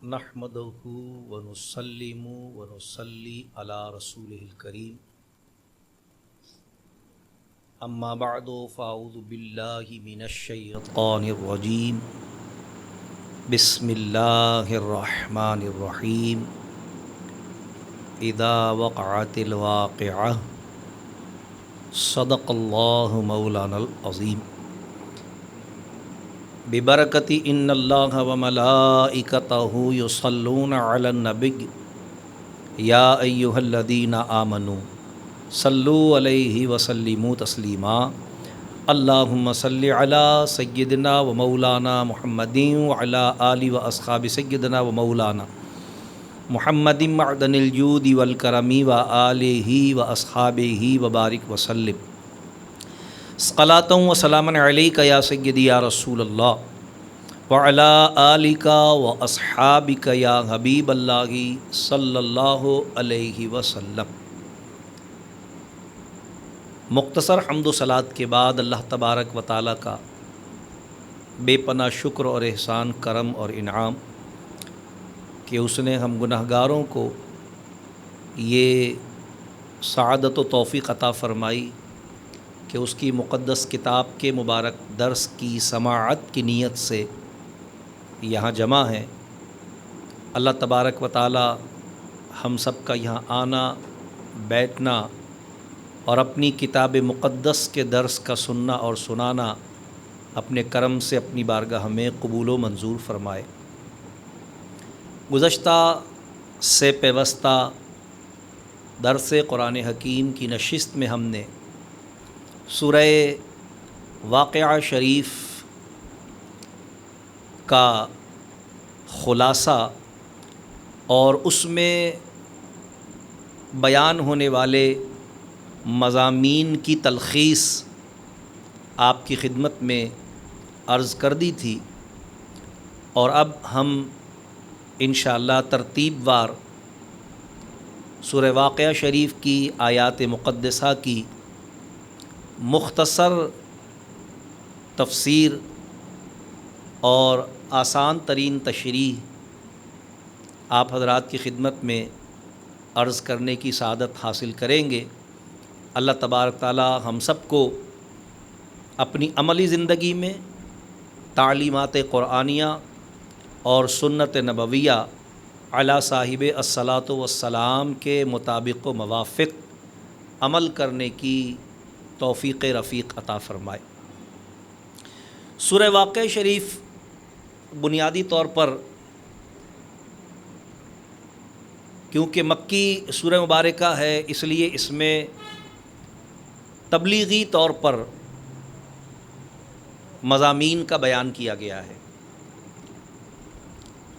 نحمدہ ونسلم ونصلی علی رسولہ الکریم اما بعد فاعوذ باللہ من الشیطان الرجیم بسم اللہ الرحمن الرحیم اذا وقعت الواقعہ صدق اللہ مولانا العظیم ببرکت ان اللہ وملائکتہ یصلون علی النبی یا ایہا الذین آمنوا صلوا علیہ وسلموا تسلیما اللہم صلی علی سیدنا و مولانا محمد وعلی آلہ و اصحاب سیدنا و مولانا محمد معدن الجود والکرم و آلہ و اصحابہ وبارک وسلم صلاۃ و سلام علیک یا سیدی یا رسول اللہ وعلی آلک و اصحابک یا حبیب اللہ صلی اللہ علیہ وسلم۔ مختصر حمد و صلات کے بعد اللہ تبارک و تعالیٰ کا بے پناہ شکر اور احسان، کرم اور انعام کہ اس نے ہم گناہ گاروں کو یہ سعادت و توفیق عطا فرمائی کہ اس کی مقدس کتاب کے مبارک درس کی سماعت کی نیت سے یہاں جمع ہیں۔ اللہ تبارک و تعالی ہم سب کا یہاں آنا، بیٹھنا اور اپنی کتاب مقدس کے درس کا سننا اور سنانا اپنے کرم سے اپنی بارگاہ میں قبول و منظور فرمائے۔ گزشتہ سے پیوستہ درس قرآن حکیم کی نشست میں ہم نے سورہ واقعہ شریف کا خلاصہ اور اس میں بیان ہونے والے مضامین کی تلخیص آپ کی خدمت میں عرض کر دی تھی، اور اب ہم انشاءاللہ ترتیب وار سورہ واقعہ شریف کی آیات مقدسہ کی مختصر تفسیر اور آسان ترین تشریح آپ حضرات کی خدمت میں عرض کرنے کی سعادت حاصل کریں گے۔ اللہ تبارک تعالی ہم سب کو اپنی عملی زندگی میں تعلیمات قرآنیہ اور سنت نبویہ علی صاحب الصلاۃ والسلام کے مطابق و موافق عمل کرنے کی توفیق رفیق عطا فرمائے۔ سورہ واقعہ شریف بنیادی طور پر کیونکہ مکی سورہ مبارکہ ہے، اس لیے اس میں تبلیغی طور پر مضامین کا بیان کیا گیا ہے،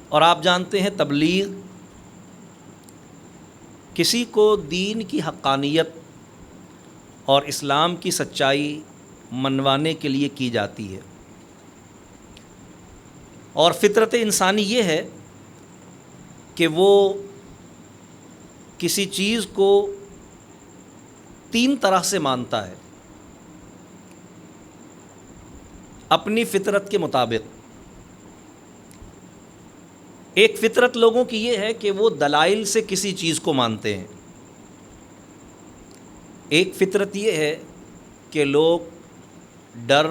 اور آپ جانتے ہیں تبلیغ کسی کو دین کی حقانیت اور اسلام کی سچائی منوانے کے لیے کی جاتی ہے، اور فطرت انسانی یہ ہے کہ وہ کسی چیز کو تین طرح سے مانتا ہے اپنی فطرت کے مطابق۔ ایک فطرت لوگوں کی یہ ہے کہ وہ دلائل سے کسی چیز کو مانتے ہیں، ایک فطرت یہ ہے کہ لوگ ڈر،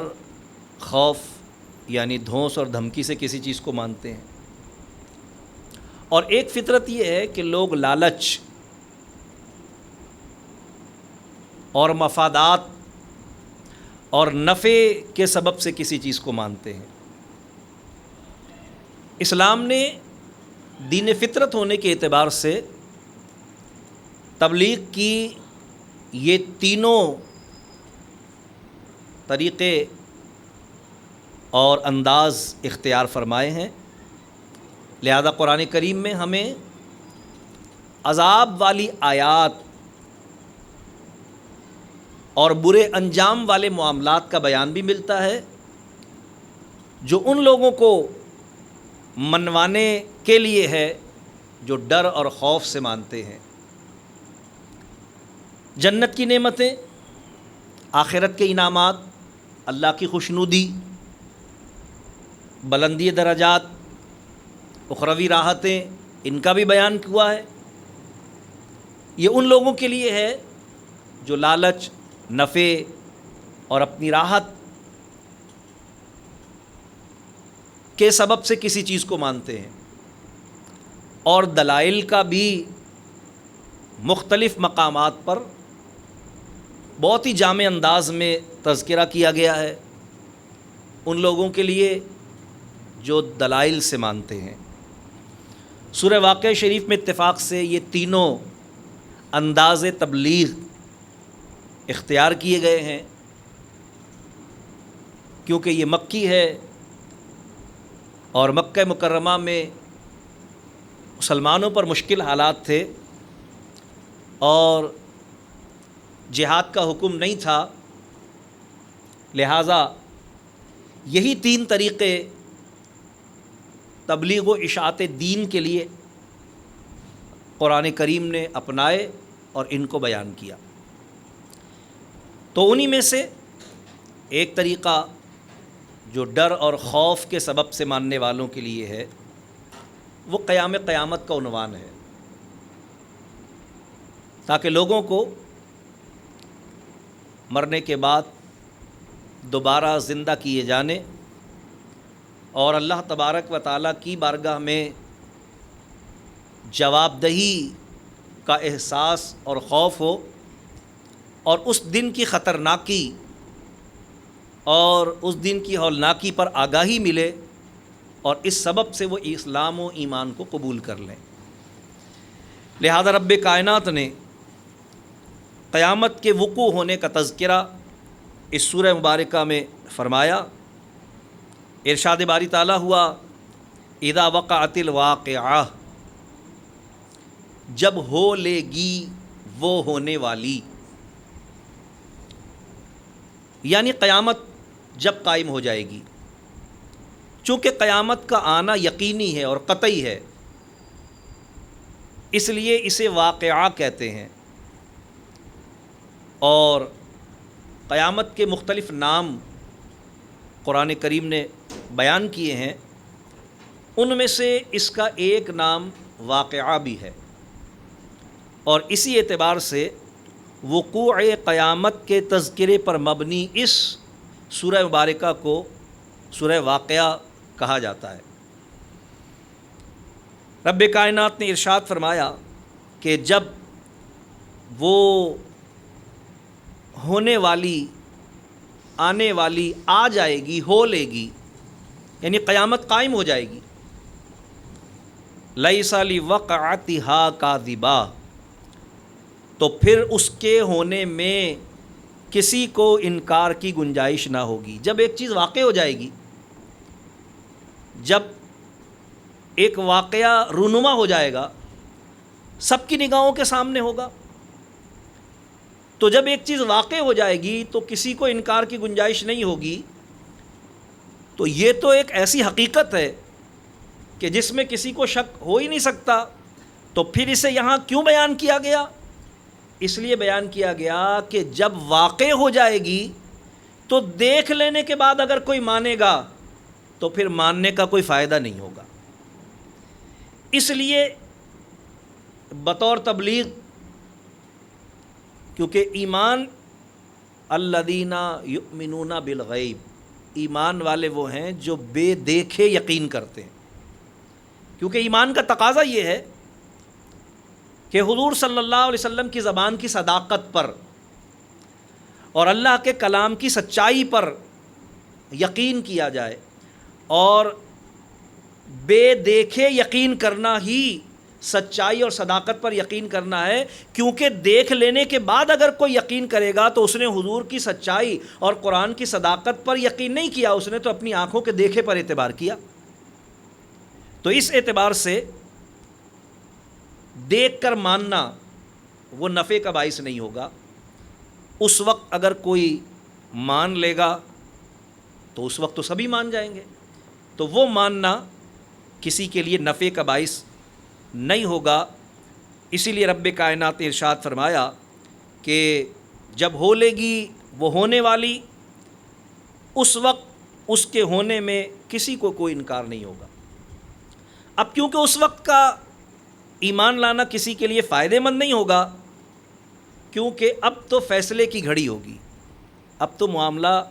خوف یعنی دھونس اور دھمکی سے کسی چیز کو مانتے ہیں، اور ایک فطرت یہ ہے کہ لوگ لالچ اور مفادات اور نفع کے سبب سے کسی چیز کو مانتے ہیں۔ اسلام نے دین فطرت ہونے کے اعتبار سے تبلیغ کی یہ تینوں طریقے اور انداز اختیار فرمائے ہیں، لہذا قرآن کریم میں ہمیں عذاب والی آیات اور برے انجام والے معاملات کا بیان بھی ملتا ہے جو ان لوگوں کو منوانے کے لیے ہے جو ڈر اور خوف سے مانتے ہیں۔ جنت کی نعمتیں، آخرت کے انعامات، اللہ کی خوشنودی، بلندی درجات اخروی راحتیں، ان کا بھی بیان ہوا ہے۔ یہ ان لوگوں کے لیے ہے جو لالچ، نفع اور اپنی راحت کے سبب سے کسی چیز کو مانتے ہیں، اور دلائل کا بھی مختلف مقامات پر بہت ہی جامع انداز میں تذکرہ کیا گیا ہے ان لوگوں کے لیے جو دلائل سے مانتے ہیں۔ سورہ واقعہ شریف میں اتفاق سے یہ تینوں انداز تبلیغ اختیار کیے گئے ہیں، کیونکہ یہ مکی ہے اور مکہ مکرمہ میں مسلمانوں پر مشکل حالات تھے اور جہاد کا حکم نہیں تھا، لہٰذا یہی تین طریقے تبلیغ و اشاعت دین کے لیے قرآن کریم نے اپنائے اور ان کو بیان کیا۔ تو انہی میں سے ایک طریقہ جو ڈر اور خوف کے سبب سے ماننے والوں کے لیے ہے، وہ قیامت کا عنوان ہے، تاکہ لوگوں کو مرنے کے بعد دوبارہ زندہ کیے جانے اور اللہ تبارک و تعالیٰ کی بارگاہ میں جواب دہی کا احساس اور خوف ہو، اور اس دن کی خطرناکی اور اس دن کی ہولناکی پر آگاہی ملے، اور اس سبب سے وہ اسلام و ایمان کو قبول کر لیں۔ لہذا رب کائنات نے قیامت کے وقوع ہونے کا تذکرہ اس سورہ مبارکہ میں فرمایا۔ ارشاد باری تعالیٰ ہوا، اذا وقعت الواقعہ، جب ہو لے گی وہ ہونے والی، یعنی قیامت جب قائم ہو جائے گی۔ چونکہ قیامت کا آنا یقینی ہے اور قطعی ہے، اس لیے اسے واقعہ کہتے ہیں، اور قیامت کے مختلف نام قرآن کریم نے بیان کیے ہیں، ان میں سے اس کا ایک نام واقعہ بھی ہے، اور اسی اعتبار سے وقوع قیامت کے تذکرے پر مبنی اس سورہ مبارکہ کو سورہ واقعہ کہا جاتا ہے۔ رب کائنات نے ارشاد فرمایا کہ جب وہ ہونے والی، آنے والی، آ جائے گی، ہو لے گی، یعنی قیامت قائم ہو جائے گی، لیس لوقعتھا کاذبہ، تو پھر اس کے ہونے میں کسی کو انکار کی گنجائش نہ ہوگی۔ جب ایک چیز واقع ہو جائے گی، جب ایک واقعہ رونما ہو جائے گا، سب کی نگاہوں کے سامنے ہوگا، تو جب ایک چیز واقع ہو جائے گی تو کسی کو انکار کی گنجائش نہیں ہوگی۔ تو یہ تو ایک ایسی حقیقت ہے کہ جس میں کسی کو شک ہو ہی نہیں سکتا، تو پھر اسے یہاں کیوں بیان کیا گیا؟ اس لیے بیان کیا گیا کہ جب واقع ہو جائے گی تو دیکھ لینے کے بعد اگر کوئی مانے گا تو پھر ماننے کا کوئی فائدہ نہیں ہوگا۔ اس لیے بطور تبلیغ، کیونکہ ایمان الذین یؤمنون بالغیب، ایمان والے وہ ہیں جو بے دیکھے یقین کرتے ہیں، کیونکہ ایمان کا تقاضا یہ ہے کہ حضور صلی اللہ علیہ وسلم کی زبان کی صداقت پر اور اللہ کے کلام کی سچائی پر یقین کیا جائے، اور بے دیکھے یقین کرنا ہی سچائی اور صداقت پر یقین کرنا ہے، کیونکہ دیکھ لینے کے بعد اگر کوئی یقین کرے گا تو اس نے حضور کی سچائی اور قرآن کی صداقت پر یقین نہیں کیا، اس نے تو اپنی آنکھوں کے دیکھے پر اعتبار کیا۔ تو اس اعتبار سے دیکھ کر ماننا وہ نفع کا باعث نہیں ہوگا۔ اس وقت اگر کوئی مان لے گا تو اس وقت تو سبھی مان جائیں گے، تو وہ ماننا کسی کے لیے نفع کا باعث نہیں ہوگا۔ اسی لیے رب کائنات نے ارشاد فرمایا کہ جب ہو لے گی وہ ہونے والی، اس وقت اس کے ہونے میں کسی کو کوئی انکار نہیں ہوگا۔ اب کیونکہ اس وقت کا ایمان لانا کسی کے لیے فائدہ مند نہیں ہوگا، کیونکہ اب تو فیصلے کی گھڑی ہوگی، اب تو معاملہ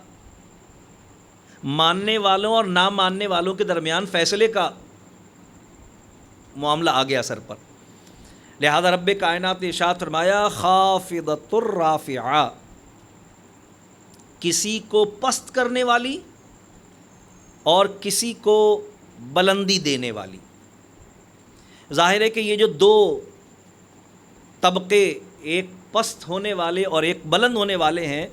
ماننے والوں اور نہ ماننے والوں کے درمیان فیصلے کا معاملہ آ گیا سر پر۔ لہذا رب کائنات نے ارشاد فرمایا خافضۃ الرافعہ، کسی کو پست کرنے والی اور کسی کو بلندی دینے والی۔ ظاہر ہے کہ یہ جو دو طبقے، ایک پست ہونے والے اور ایک بلند ہونے والے ہیں،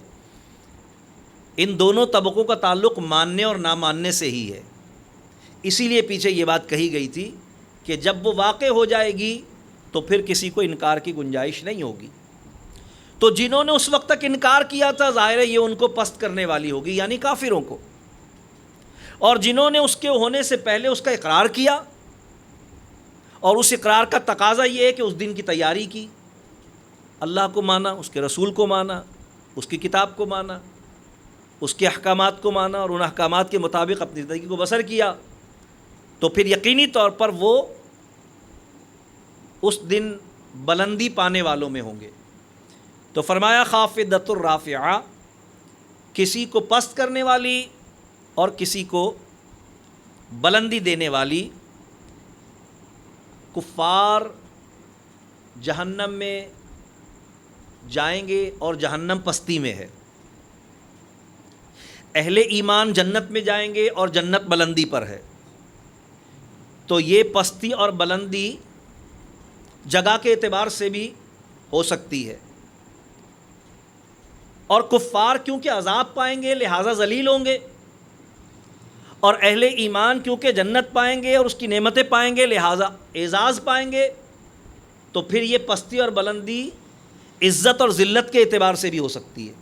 ان دونوں طبقوں کا تعلق ماننے اور نہ ماننے سے ہی ہے۔ اسی لیے پیچھے یہ بات کہی گئی تھی کہ جب وہ واقع ہو جائے گی تو پھر کسی کو انکار کی گنجائش نہیں ہوگی۔ تو جنہوں نے اس وقت تک انکار کیا تھا، ظاہر ہے یہ ان کو پست کرنے والی ہوگی، یعنی کافروں کو، اور جنہوں نے اس کے ہونے سے پہلے اس کا اقرار کیا اور اس اقرار کا تقاضا یہ ہے کہ اس دن کی تیاری کی، اللہ کو مانا، اس کے رسول کو مانا، اس کی کتاب کو مانا، اس کے احکامات کو مانا اور ان احکامات کے مطابق اپنی زندگی کو بسر کیا، تو پھر یقینی طور پر وہ اس دن بلندی پانے والوں میں ہوں گے۔ تو فرمایا خافضۃ الرافعہ، کسی کو پست کرنے والی اور کسی کو بلندی دینے والی۔ کفار جہنم میں جائیں گے اور جہنم پستی میں ہے، اہل ایمان جنت میں جائیں گے اور جنت بلندی پر ہے۔ تو یہ پستی اور بلندی جگہ کے اعتبار سے بھی ہو سکتی ہے، اور کفار کیونکہ عذاب پائیں گے لہٰذا ذلیل ہوں گے، اور اہل ایمان کیونکہ جنت پائیں گے اور اس کی نعمتیں پائیں گے لہٰذا اعزاز پائیں گے، تو پھر یہ پستی اور بلندی عزت اور ذلت کے اعتبار سے بھی ہو سکتی ہے۔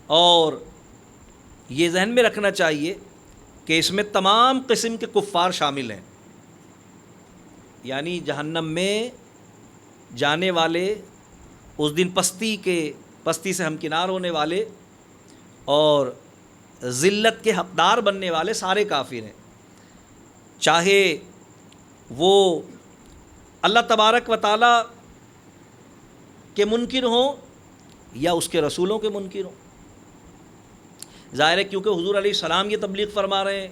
اور یہ ذہن میں رکھنا چاہیے کہ اس میں تمام قسم کے کفار شامل ہیں، یعنی جہنم میں جانے والے، اس دن پستی سے ہمکنار ہونے والے اور ذلت کے حقدار بننے والے سارے کافر ہیں، چاہے وہ اللہ تبارک و تعالیٰ کے منکر ہوں یا اس کے رسولوں کے منکر ہوں۔ ظاہر ہے کیونکہ حضور علیہ السلام یہ تبلیغ فرما رہے ہیں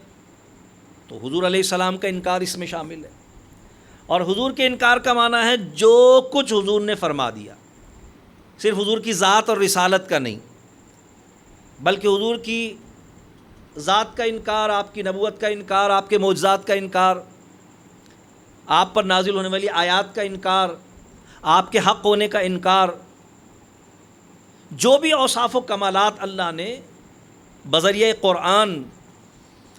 تو حضور علیہ السلام کا انکار اس میں شامل ہے، اور حضور کے انکار کا معنی ہے جو کچھ حضور نے فرما دیا، صرف حضور کی ذات اور رسالت کا نہیں، بلکہ حضور کی ذات کا انکار، آپ کی نبوت کا انکار، آپ کے معجزات کا انکار، آپ پر نازل ہونے والی آیات کا انکار، آپ کے حق ہونے کا انکار، جو بھی اوصاف و کمالات اللہ نے بذریعہ قرآن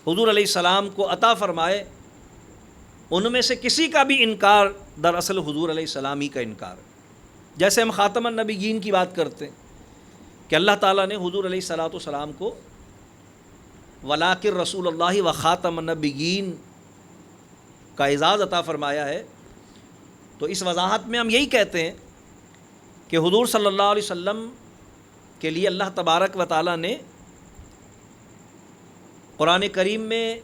حضور علیہ السلام کو عطا فرمائے، ان میں سے کسی کا بھی انکار دراصل حضور علیہ السلام ہی کا انکار ہے۔ جیسے ہم خاتم النبیین کی بات کرتے ہیں کہ اللہ تعالیٰ نے حضور علیہ الصلاۃ والسلام کو ولاکن رسول اللہ و خاتم النبیین کا اعزاز عطا فرمایا ہے، تو اس وضاحت میں ہم یہی کہتے ہیں کہ حضور صلی اللہ علیہ وسلم کے لیے اللہ تبارک و تعالیٰ نے قرآن کریم میں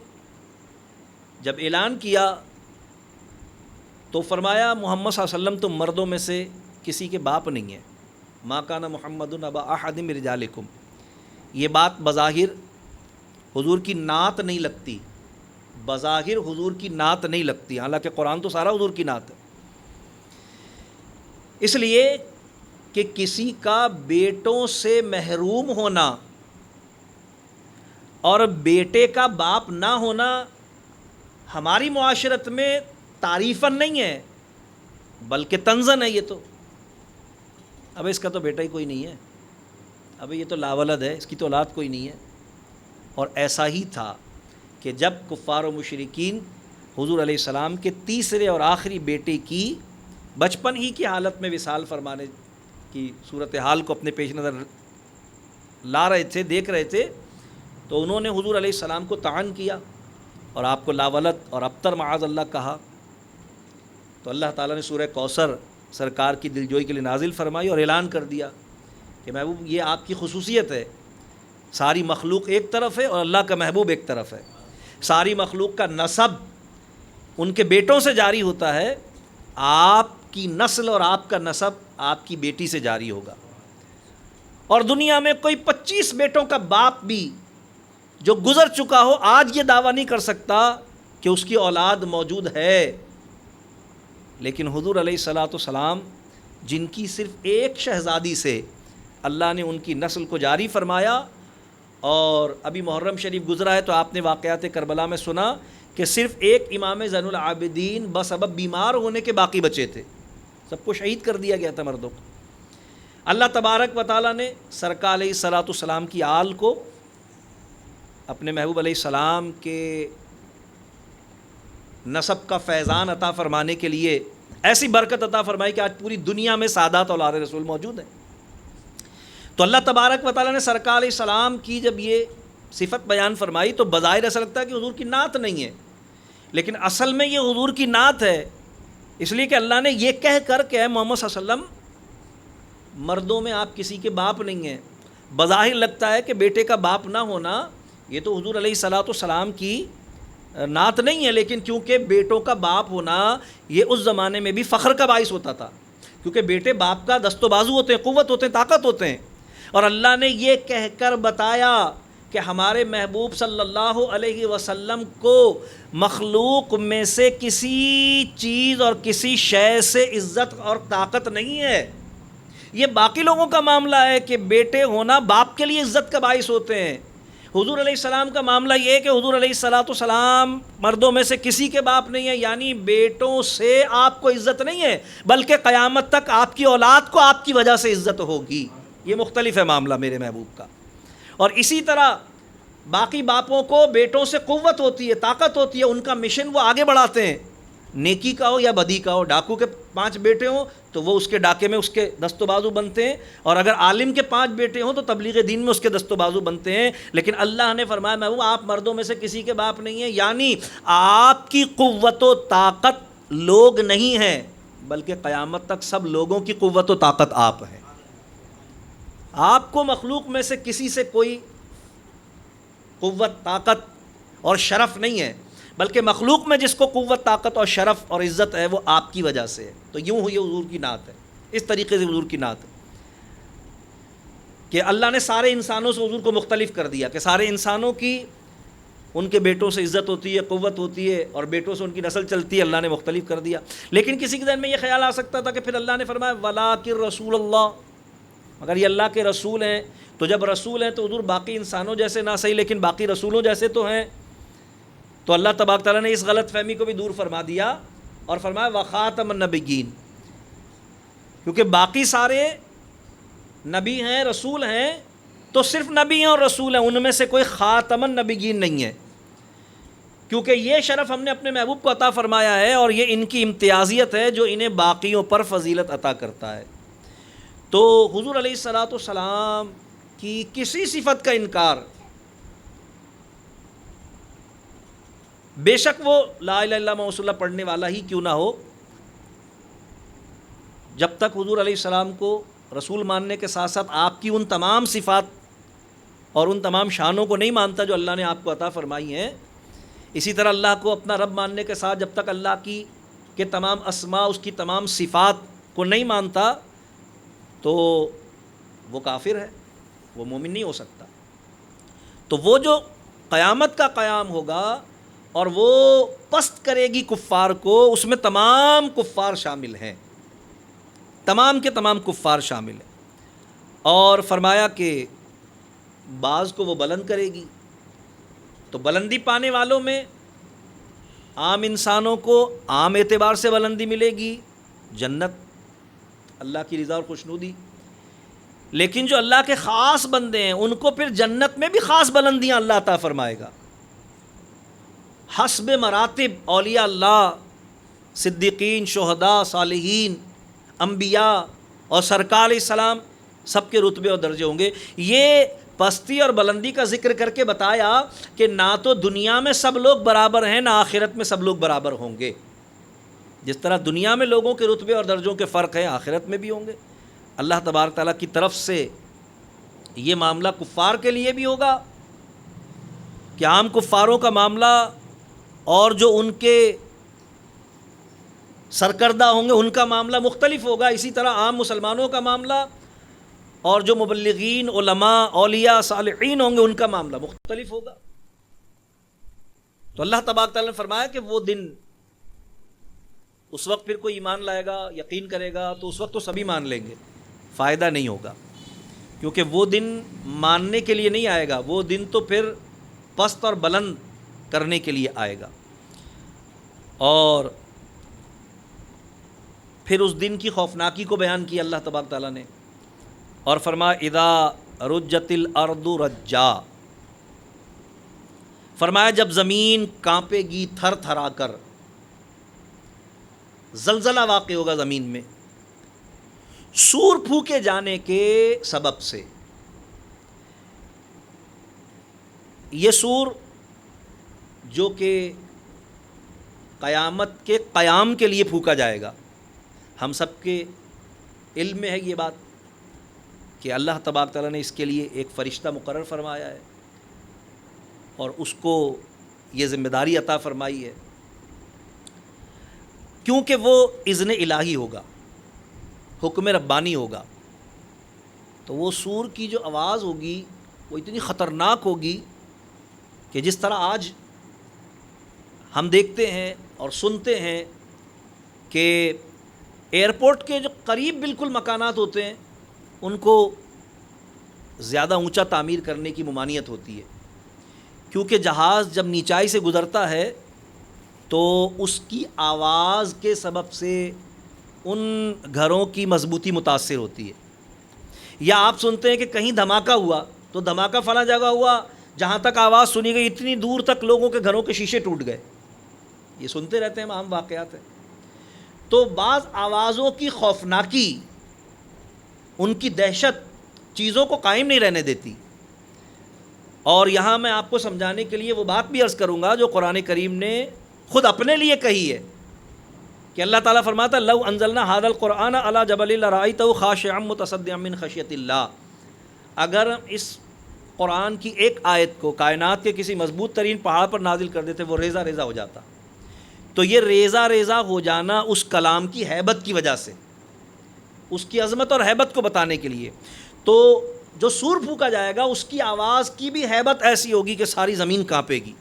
جب اعلان کیا تو فرمایا محمد صلی اللہ علیہ وسلم تم مردوں میں سے کسی کے باپ نہیں ہیں، ما کان محمد ابا احد من رجالکم۔ یہ بات بظاہر حضور کی نعت نہیں لگتی، بظاہر حضور کی نعت نہیں لگتی، حالانکہ قرآن تو سارا حضور کی نعت ہے، اس لیے کہ کسی کا بیٹوں سے محروم ہونا اور بیٹے کا باپ نہ ہونا ہماری معاشرت میں تعریفاً نہیں ہے بلکہ طنزاً ہے۔ یہ تو اب اس کا تو بیٹا ہی کوئی نہیں ہے، اب یہ تو لاولد ہے، اس کی تو اولاد کوئی نہیں ہے۔ اور ایسا ہی تھا کہ جب کفار و مشرکین حضور علیہ السلام کے تیسرے اور آخری بیٹے کی بچپن ہی کی حالت میں وصال فرمانے کی صورتحال کو اپنے پیش نظر لا رہے تھے، دیکھ رہے تھے، تو انہوں نے حضور علیہ السلام کو طعن کیا اور آپ کو لاولد اور ابتر معاذ اللہ کہا، تو اللہ تعالیٰ نے سورہ کوثر سرکار کی دلجوئی کے لیے نازل فرمائی اور اعلان کر دیا کہ محبوب یہ آپ کی خصوصیت ہے، ساری مخلوق ایک طرف ہے اور اللہ کا محبوب ایک طرف ہے، ساری مخلوق کا نسب ان کے بیٹوں سے جاری ہوتا ہے، آپ کی نسل اور آپ کا نسب آپ کی بیٹی سے جاری ہوگا۔ اور دنیا میں کوئی 25 بیٹوں کا باپ بھی جو گزر چکا ہو آج یہ دعویٰ نہیں کر سکتا کہ اس کی اولاد موجود ہے، لیکن حضور علیہ الصلاۃ والسلام جن کی صرف ایک شہزادی سے اللہ نے ان کی نسل کو جاری فرمایا، اور ابھی محرم شریف گزرا ہے تو آپ نے واقعات کربلا میں سنا کہ صرف ایک امام زین العابدین بسبب بیمار ہونے کے باقی بچے تھے، سب کو شہید کر دیا گیا تھا مردوں کو۔ اللہ تبارک و تعالیٰ نے سرکار علیہ الصلاۃ والسلام کی آل کو اپنے محبوب علیہ السلام کے نسب کا فیضان عطا فرمانے کے لیے ایسی برکت عطا فرمائی کہ آج پوری دنیا میں سادات اولاد رسول موجود ہیں۔ تو اللہ تبارک و تعالیٰ نے سرکار علیہ السلام کی جب یہ صفت بیان فرمائی تو بظاہر ایسا لگتا ہے کہ حضور کی نعت نہیں ہے، لیکن اصل میں یہ حضور کی نعت ہے، اس لیے کہ اللہ نے یہ کہہ کر کہ اے محمد صلی اللہ علیہ وسلم مردوں میں آپ کسی کے باپ نہیں ہیں۔ بظاہر لگتا ہے کہ بیٹے کا باپ نہ ہونا یہ تو حضور علیہ الصلاۃ والسلام کی نعت نہیں ہے، لیکن کیونکہ بیٹوں کا باپ ہونا یہ اس زمانے میں بھی فخر کا باعث ہوتا تھا، کیونکہ بیٹے باپ کا دست و بازو ہوتے ہیں، قوت ہوتے ہیں، طاقت ہوتے ہیں۔ اور اللہ نے یہ کہہ کر بتایا کہ ہمارے محبوب صلی اللہ علیہ وسلم کو مخلوق میں سے کسی چیز اور کسی شے سے عزت اور طاقت نہیں ہے۔ یہ باقی لوگوں کا معاملہ ہے کہ بیٹے ہونا باپ کے لیے عزت کا باعث ہوتے ہیں، حضور علیہ السلام کا معاملہ یہ ہے کہ حضور علیہ الصلاۃ والسلام مردوں میں سے کسی کے باپ نہیں ہے، یعنی بیٹوں سے آپ کو عزت نہیں ہے، بلکہ قیامت تک آپ کی اولاد کو آپ کی وجہ سے عزت ہوگی۔ یہ مختلف ہے معاملہ میرے محبوب کا۔ اور اسی طرح باقی باپوں کو بیٹوں سے قوت ہوتی ہے، طاقت ہوتی ہے، ان کا مشن وہ آگے بڑھاتے ہیں، نیکی کا ہو یا بدی کا ہو۔ ڈاکو کے 5 بیٹے ہوں تو وہ اس کے ڈاکے میں اس کے دست و بازو بنتے ہیں، اور اگر عالم کے 5 بیٹے ہوں تو تبلیغ دین میں اس کے دست و بازو بنتے ہیں۔ لیکن اللہ نے فرمایا محبوب آپ مردوں میں سے کسی کے باپ نہیں ہیں، یعنی آپ کی قوت و طاقت لوگ نہیں ہیں، بلکہ قیامت تک سب لوگوں کی قوت و طاقت آپ ہیں۔ آپ کو مخلوق میں سے کسی سے کوئی قوت، طاقت اور شرف نہیں ہے، بلکہ مخلوق میں جس کو قوت، طاقت اور شرف اور عزت ہے وہ آپ کی وجہ سے ہے۔ تو یوں ہوئی حضور کی نعت ہے، اس طریقے سے حضور کی نعت ہے کہ اللہ نے سارے انسانوں سے حضور کو مختلف کر دیا کہ سارے انسانوں کی ان کے بیٹوں سے عزت ہوتی ہے، قوت ہوتی ہے، اور بیٹوں سے ان کی نسل چلتی ہے، اللہ نے مختلف کر دیا۔ لیکن کسی کے ذہن میں یہ خیال آ سکتا تھا کہ پھر اللہ نے فرمایا وَلَٰكِن رسول اللہ، مگر یہ اللہ کے رسول ہیں، تو جب رسول ہیں تو حضور باقی انسانوں جیسے نہ صحیح لیکن باقی رسولوں جیسے تو ہیں۔ تو اللہ تبارک تعالیٰ نے اس غلط فہمی کو بھی دور فرما دیا اور فرمایا وَخَاتَمَ النَّبِيِّينَ، کیونکہ باقی سارے نبی ہیں، رسول ہیں، تو صرف نبی ہیں اور رسول ہیں، ان میں سے کوئی خاتم النبیین نہیں ہے، کیونکہ یہ شرف ہم نے اپنے محبوب کو عطا فرمایا ہے اور یہ ان کی امتیازیت ہے جو انہیں باقیوں پر فضیلت عطا کرتا ہے۔ تو حضور علیہ الصلاۃ والسلام کی کسی صفت کا انکار، بے شک وہ لا الہ الا اللہ محمد رسول اللہ پڑھنے والا ہی کیوں نہ ہو، جب تک حضور علیہ السلام کو رسول ماننے کے ساتھ ساتھ آپ کی ان تمام صفات اور ان تمام شانوں کو نہیں مانتا جو اللہ نے آپ کو عطا فرمائی ہیں، اسی طرح اللہ کو اپنا رب ماننے کے ساتھ جب تک اللہ کے تمام اسماء، اس کی تمام صفات کو نہیں مانتا تو وہ کافر ہے، وہ مومن نہیں ہو سکتا۔ تو وہ جو قیامت کا قیام ہوگا اور وہ پست کرے گی کفار کو، اس میں تمام کفار شامل ہیں، تمام کے تمام کفار شامل ہیں، اور فرمایا کہ بعض کو وہ بلند کرے گی، تو بلندی پانے والوں میں عام انسانوں کو عام اعتبار سے بلندی ملے گی، جنت، اللہ کی رضا اور خوشنودی، لیکن جو اللہ کے خاص بندے ہیں ان کو پھر جنت میں بھی خاص بلندیاں اللہ عطا فرمائے گا، حسب مراتب اولیاء اللہ، صدیقین، شہداء، صالحین، انبیاء اور سرکار علیہ السلام، سب کے رتبے اور درجے ہوں گے۔ یہ پستی اور بلندی کا ذکر کر کے بتایا کہ نہ تو دنیا میں سب لوگ برابر ہیں، نہ آخرت میں سب لوگ برابر ہوں گے۔ جس طرح دنیا میں لوگوں کے رتبے اور درجوں کے فرق ہیں، آخرت میں بھی ہوں گے۔ اللہ تبارک تعالیٰ کی طرف سے یہ معاملہ کفار کے لیے بھی ہوگا کہ عام کفاروں کا معاملہ اور جو ان کے سرکردہ ہوں گے ان کا معاملہ مختلف ہوگا، اسی طرح عام مسلمانوں کا معاملہ اور جو مبلغین، علماء، اولیاء، صالحین ہوں گے ان کا معاملہ مختلف ہوگا۔ تو اللہ تبارک تعالیٰ نے فرمایا کہ وہ دن، اس وقت پھر کوئی ایمان لائے گا، یقین کرے گا تو اس وقت تو سبھی مان لیں گے، فائدہ نہیں ہوگا، کیونکہ وہ دن ماننے کے لیے نہیں آئے گا، وہ دن تو پھر پست اور بلند کرنے کے لیے آئے گا۔ اور پھر اس دن کی خوفناکی کو بیان کیا اللہ تبارک تعالیٰ نے، اور فرمایا اذا رجت الارض رجا، فرمایا جب زمین کانپے گی تھر تھرا کر، زلزلہ واقع ہوگا زمین میں سور پھونکے جانے کے سبب سے۔ یہ سور جو کہ قیامت کے قیام کے لیے پھونکا جائے گا، ہم سب کے علم میں ہے یہ بات کہ اللہ تبارک تعالیٰ نے اس کے لیے ایک فرشتہ مقرر فرمایا ہے اور اس کو یہ ذمہ داری عطا فرمائی ہے، کیونکہ وہ اذن الہی ہوگا، حکم ربانی ہوگا۔ تو وہ سور کی جو آواز ہوگی وہ اتنی خطرناک ہوگی کہ جس طرح آج ہم دیکھتے ہیں اور سنتے ہیں کہ ایئرپورٹ کے جو قریب بالکل مکانات ہوتے ہیں ان کو زیادہ اونچا تعمیر کرنے کی ممانعت ہوتی ہے، کیونکہ جہاز جب نیچائی سے گزرتا ہے تو اس کی آواز کے سبب سے ان گھروں کی مضبوطی متاثر ہوتی ہے۔ یا آپ سنتے ہیں کہ کہیں دھماکہ ہوا تو دھماکہ فلاں جگہ ہوا، جہاں تک آواز سنی گئی اتنی دور تک لوگوں کے گھروں کے شیشے ٹوٹ گئے، یہ سنتے رہتے ہیں، عام واقعات ہیں۔ تو بعض آوازوں کی خوفناکی، ان کی دہشت چیزوں کو قائم نہیں رہنے دیتی۔ اور یہاں میں آپ کو سمجھانے کے لیے وہ بات بھی عرض کروں گا جو قرآن کریم نے خود اپنے لیے کہی ہے کہ اللہ تعالیٰ فرماتا ہے لو انزلنا ھذا القرآن علی جبل لرأیتہ خاشعا متصدعا من خشیۃ اللہ، اگر اس قرآن کی ایک آیت کو کائنات کے کسی مضبوط ترین پہاڑ پر نازل کر دیتے وہ ریزہ ریزہ ہو جاتا۔ تو یہ ریزہ ریزہ ہو جانا اس کلام کی ہیبت کی وجہ سے، اس کی عظمت اور ہیبت کو بتانے کے لیے۔ تو جو سور پھونکا جائے گا اس کی آواز کی بھی ہیبت ایسی ہوگی کہ ساری زمین کانپے گی،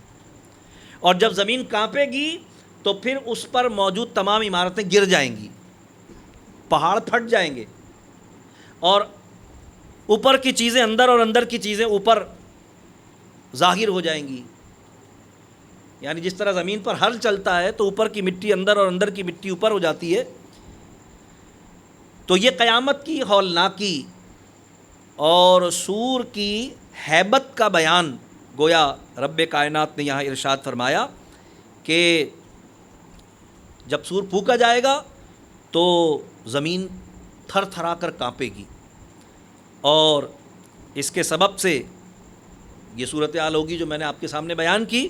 اور جب زمین کانپے گی تو پھر اس پر موجود تمام عمارتیں گر جائیں گی، پہاڑ پھٹ جائیں گے، اور اوپر کی چیزیں اندر اور اندر کی چیزیں اوپر ظاہر ہو جائیں گی۔ یعنی جس طرح زمین پر ہل چلتا ہے تو اوپر کی مٹی اندر اور اندر کی مٹی اوپر ہو جاتی ہے۔ تو یہ قیامت کی ہولناکی اور سور کی ہیبت کا بیان گویا رب کائنات نے یہاں ارشاد فرمایا کہ جب سور پھونکا جائے گا تو زمین تھر تھرا کر کانپے گی، اور اس کے سبب سے یہ صورتحال ہوگی جو میں نے آپ کے سامنے بیان کی۔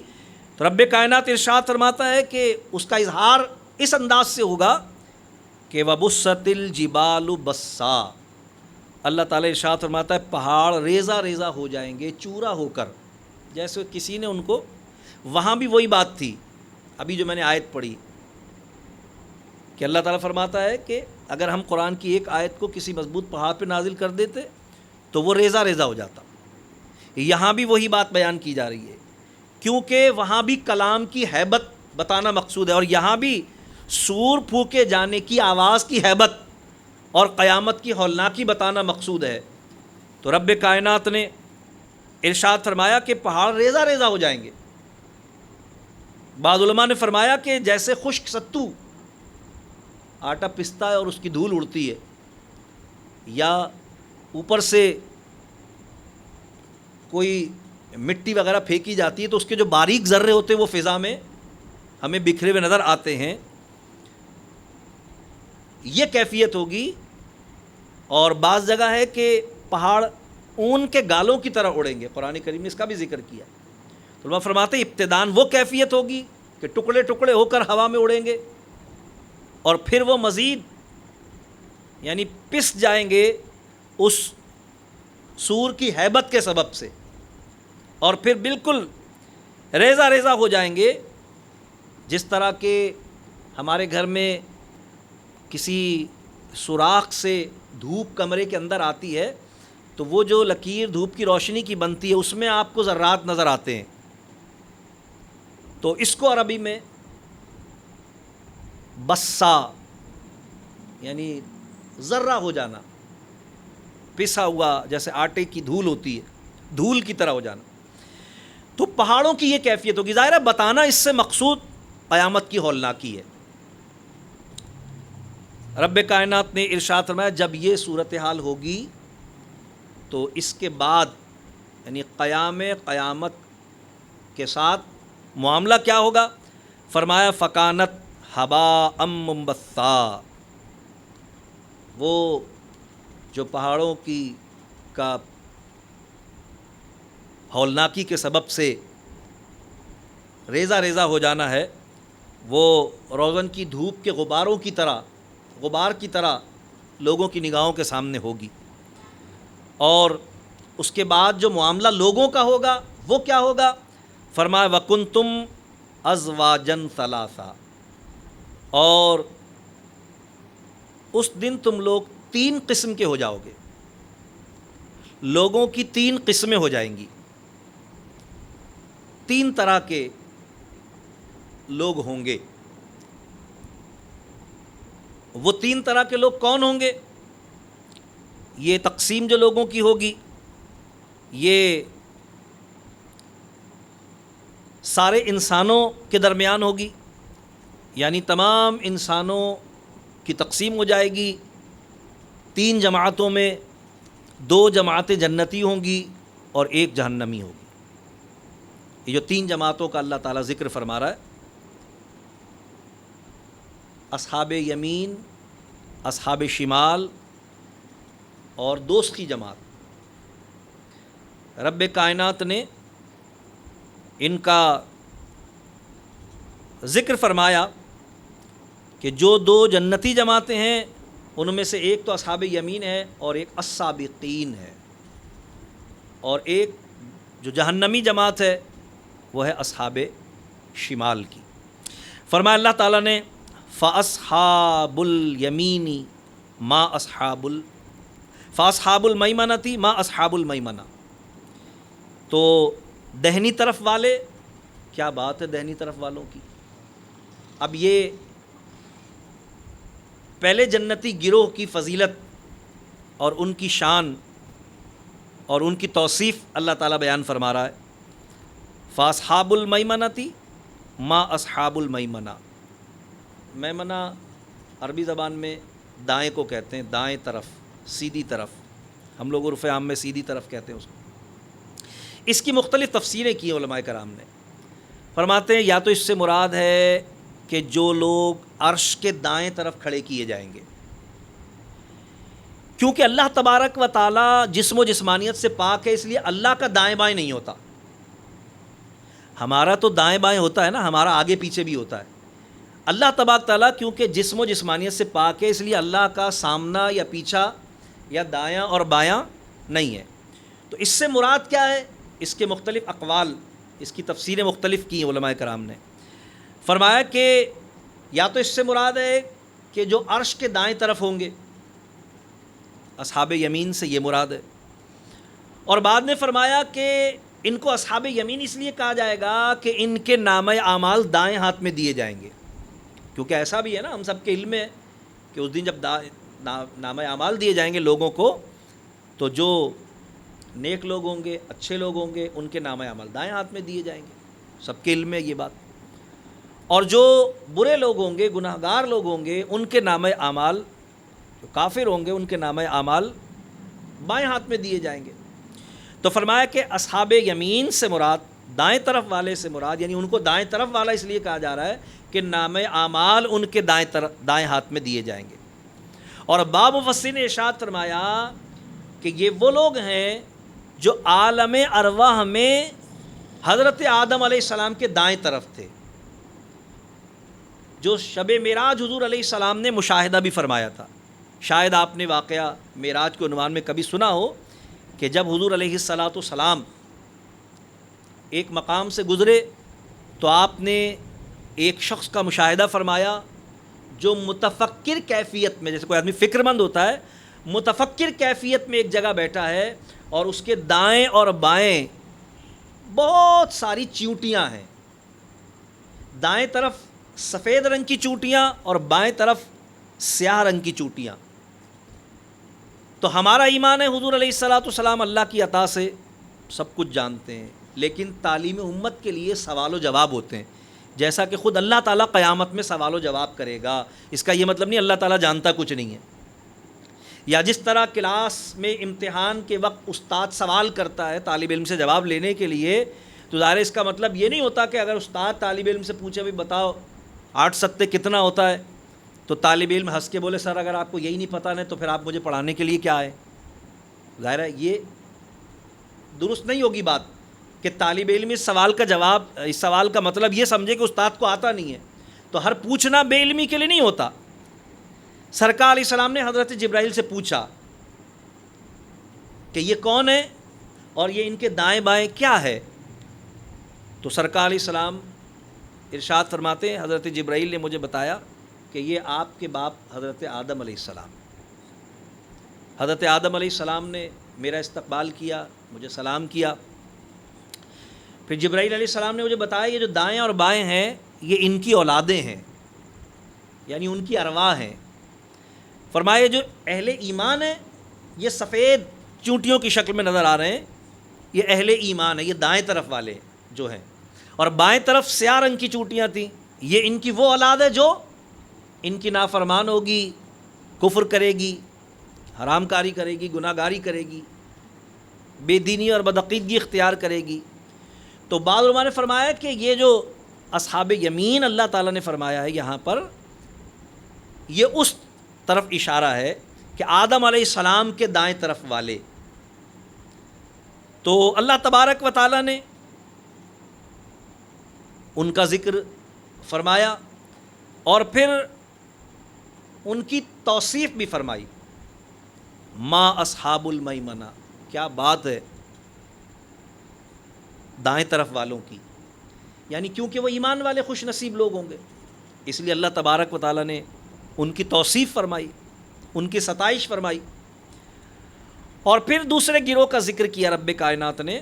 تو رب کائنات ارشاد فرماتا ہے کہ اس کا اظہار اس انداز سے ہوگا کہ وَبُسَّتِ الْجِبَالُ بَسًّا، اللہ تعالیٰ ارشاد فرماتا ہے پہاڑ ریزہ ریزہ ہو جائیں گے، چورا ہو کر، جیسے کسی نے ان کو، وہاں بھی وہی بات تھی ابھی جو میں نے آیت پڑھی کہ اللہ تعالیٰ فرماتا ہے کہ اگر ہم قرآن کی ایک آیت کو کسی مضبوط پہاڑ پہ نازل کر دیتے تو وہ ریزہ ریزہ ہو جاتا۔ یہاں بھی وہی بات بیان کی جا رہی ہے، کیونکہ وہاں بھی کلام کی ہیبت بتانا مقصود ہے، اور یہاں بھی سور پھونکے جانے کی آواز کی ہیبت اور قیامت کی ہولناکی بتانا مقصود ہے۔ تو رب کائنات نے ارشاد فرمایا کہ پہاڑ ریزہ ریزہ ہو جائیں گے۔ بعض علماء نے فرمایا کہ جیسے خشک ستو آٹا پستا ہے اور اس کی دھول اڑتی ہے، یا اوپر سے کوئی مٹی وغیرہ پھینکی جاتی ہے تو اس کے جو باریک ذرے ہوتے ہیں وہ فضا میں ہمیں بکھرے ہوئے نظر آتے ہیں، یہ کیفیت ہوگی۔ اور بعض جگہ ہے کہ پہاڑ اون کے گالوں کی طرح اڑیں گے، قرآن کریم نے اس کا بھی ذکر کیا۔ تو علماء فرماتے ہیں ابتداً وہ کیفیت ہوگی کہ ٹکڑے ٹکڑے ہو کر ہوا میں اڑیں گے، اور پھر وہ مزید یعنی پس جائیں گے اس سور کی ہیبت کے سبب سے، اور پھر بالکل ریزہ ریزہ ہو جائیں گے، جس طرح کہ ہمارے گھر میں کسی سوراخ سے دھوپ کمرے کے اندر آتی ہے تو وہ جو لکیر دھوپ کی روشنی کی بنتی ہے اس میں آپ کو ذرات نظر آتے ہیں، تو اس کو عربی میں بسا یعنی ذرہ ہو جانا، پسا ہوا جیسے آٹے کی دھول ہوتی ہے، دھول کی طرح ہو جانا۔ تو پہاڑوں کی یہ کیفیت ہوگی، ظاہر ہے بتانا اس سے مقصود قیامت کی ہولناکی ہے۔ رب کائنات نے ارشاد فرمایا جب یہ صورتحال ہوگی تو اس کے بعد یعنی قیامت کے ساتھ معاملہ کیا ہوگا؟ فرمایا فکانت ہباء منبثا، وہ جو پہاڑوں کا ہولناکی کے سبب سے ریزہ ریزہ ہو جانا ہے، وہ روزن کی دھوپ کے غبار کی طرح لوگوں کی نگاہوں کے سامنے ہوگی۔ اور اس کے بعد جو معاملہ لوگوں کا ہوگا وہ کیا ہوگا؟ فرمایا وَكُنْتُمْ أَزْوَاجًا ثَلَاثًا، اور اس دن تم لوگ 3 قسم کے ہو جاؤ گے، لوگوں کی 3 قسمیں ہو جائیں گی، 3 طرح کے لوگ ہوں گے۔ وہ 3 طرح کے لوگ کون ہوں گے؟ یہ تقسیم جو لوگوں کی ہوگی یہ سارے انسانوں کے درمیان ہوگی، یعنی تمام انسانوں کی تقسیم ہو جائے گی 3 جماعتوں میں، 2 جماعتیں جنتی ہوں گی اور 1 جہنمی ہوگی۔ یہ جو 3 جماعتوں کا اللہ تعالیٰ ذکر فرما رہا ہے، اصحاب یمین، اصحاب شمال اور دوست کی جماعت۔ رب کائنات نے ان کا ذکر فرمایا کہ جو 2 جنتی جماعتیں ہیں ان میں سے ایک تو اصحاب یمین ہے اور ایک السابقین ہے، اور ایک جو جہنمی جماعت ہے وہ ہے اصحاب شمال کی۔ فرمایا اللہ تعالیٰ نے فَأَصْحَابُ الْيَمِينِ مَا فَأَصْحَابُ الْمَيْمَنَةِ مَا أَصْحَابُ الْمَيْمَنَةِ، تو دہنی طرف والے، کیا بات ہے دہنی طرف والوں کی۔ اب یہ پہلے جنتی گروہ کی فضیلت اور ان کی شان اور ان کی توصیف اللہ تعالیٰ بیان فرما رہا ہے۔ فَأَصْحَابُ الْمَيْمَنَةِ مَا أَصْحَابُ الْمَيْمَنَةِ، میمنہ عربی زبان میں دائیں کو کہتے ہیں، دائیں طرف، سیدھی طرف، ہم لوگ عرف عام میں سیدھی طرف کہتے ہیں اس کو۔ اس کی مختلف تفسیریں کی ہیں علماء کرام نے، فرماتے ہیں یا تو اس سے مراد ہے کہ جو لوگ عرش کے دائیں طرف کھڑے کیے جائیں گے، کیونکہ اللہ تبارک و تعالیٰ جسم و جسمانیت سے پاک ہے، اس لیے اللہ کا دائیں بائیں نہیں ہوتا۔ ہمارا تو دائیں بائیں ہوتا ہے نا، ہمارا آگے پیچھے بھی ہوتا ہے۔ اللہ تبارک تعالیٰ کیونکہ جسم و جسمانیت سے پاک ہے، اس لیے اللہ کا سامنا یا پیچھا یا دایاں اور بایاں نہیں ہے۔ تو اس سے مراد کیا ہے؟ اس کے مختلف اقوال، اس کی تفسیریں مختلف کی ہیں علماء کرام نے۔ فرمایا کہ یا تو اس سے مراد ہے کہ جو عرش کے دائیں طرف ہوں گے، اصحاب یمین سے یہ مراد ہے، اور بعد میں فرمایا کہ ان کو اصحاب یمین اس لیے کہا جائے گا کہ ان کے نامہ اعمال دائیں ہاتھ میں دیے جائیں گے، کیونکہ ایسا بھی ہے نا، ہم سب کے علم ہے کہ اس دن جب نامہ اعمال دیے جائیں گے لوگوں کو، تو جو نیک لوگ ہوں گے، اچھے لوگ ہوں گے، ان کے نامہ اعمال دائیں ہاتھ میں دیے جائیں گے، سب کے علم ہے یہ بات، اور جو برے لوگ ہوں گے، گناہ گار لوگ ہوں گے، ان کے نامہ اعمال، جو کافر ہوں گے، ان کے نامہ اعمال بائیں ہاتھ میں دیے جائیں گے۔ تو فرمایا کہ اصحاب یمین سے مراد، دائیں طرف والے سے مراد، یعنی ان کو دائیں طرف والا اس لیے کہا جا رہا ہے کہ نامہ اعمال ان کے دائیں ہاتھ میں دیے جائیں گے۔ اور بعض مفسرین نے ارشاد فرمایا کہ یہ وہ لوگ ہیں جو عالم ارواح میں حضرت آدم علیہ السلام کے دائیں طرف تھے، جو شب معراج حضور علیہ السلام نے مشاہدہ بھی فرمایا تھا۔ شاید آپ نے واقعہ معراج کے عنوان میں کبھی سنا ہو کہ جب حضور علیہ السلام ایک مقام سے گزرے تو آپ نے ایک شخص کا مشاہدہ فرمایا جو متفکر کیفیت میں، جیسے کوئی آدمی فکر مند ہوتا ہے، متفکر کیفیت میں ایک جگہ بیٹھا ہے اور اس کے دائیں اور بائیں بہت ساری چیونٹیاں ہیں، دائیں طرف سفید رنگ کی چونٹیاں اور بائیں طرف سیاہ رنگ کی چونٹیاں. تو ہمارا ایمان ہے حضور علیہ الصلاۃ والسلام اللہ کی عطا سے سب کچھ جانتے ہیں، لیکن تعلیم امت کے لیے سوال و جواب ہوتے ہیں، جیسا کہ خود اللہ تعالیٰ قیامت میں سوال و جواب کرے گا. اس کا یہ مطلب نہیں اللہ تعالیٰ جانتا کچھ نہیں ہے. یا جس طرح کلاس میں امتحان کے وقت استاد سوال کرتا ہے طالب علم سے جواب لینے کے لیے، تو ظاہر اس کا مطلب یہ نہیں ہوتا کہ اگر استاد طالب علم سے پوچھے بھی بتاؤ 8 ستے کتنا ہوتا ہے، تو طالب علم ہنس کے بولے سر اگر آپ کو یہی نہیں پتہ نہیں تو پھر آپ مجھے پڑھانے کے لیے کیا آئے. ظاہر ہے یہ درست نہیں ہوگی بات کہ طالب علم اس سوال کا مطلب یہ سمجھے کہ استاد کو آتا نہیں ہے. تو ہر پوچھنا بے علمی کے لیے نہیں ہوتا. سرکار علیہ السلام نے حضرت جبرائیل سے پوچھا کہ یہ کون ہے اور یہ ان کے دائیں بائیں کیا ہے. تو سرکار علیہ السلام ارشاد فرماتے ہیں حضرت جبرائیل نے مجھے بتایا کہ یہ آپ کے باپ حضرت آدم علیہ السلام. حضرت آدم علیہ السلام نے میرا استقبال کیا، مجھے سلام کیا. پھر جبرائیل علیہ السلام نے مجھے بتایا یہ جو دائیں اور بائیں ہیں یہ ان کی اولادیں ہیں، یعنی ان کی ارواح ہیں. فرمایا جو اہل ایمان ہیں یہ سفید چونٹیوں کی شکل میں نظر آ رہے ہیں، یہ اہل ایمان ہے، یہ دائیں طرف والے جو ہیں، اور بائیں طرف سیاہ رنگ کی چونٹیاں تھیں، یہ ان کی وہ اولاد ہے جو ان کی نافرمان ہوگی، کفر کرے گی، حرام کاری کرے گی، گناہ گاری کرے گی، بے دینی اور بدعقیدگی اختیار کرے گی. تو بعض علماء نے فرمایا کہ یہ جو اصحاب یمین اللہ تعالیٰ نے فرمایا ہے یہاں پر، یہ اس طرف اشارہ ہے کہ آدم علیہ السلام کے دائیں طرف والے. تو اللہ تبارک و تعالیٰ نے ان کا ذکر فرمایا اور پھر ان کی توصیف بھی فرمائی. ما اصحاب المیمنہ، کیا بات ہے دائیں طرف والوں کی، یعنی کیونکہ وہ ایمان والے خوش نصیب لوگ ہوں گے، اس لیے اللہ تبارک و تعالیٰ نے ان کی توصیف فرمائی، ان کی ستائش فرمائی. اور پھر دوسرے گروہ کا ذکر کیا رب کائنات نے،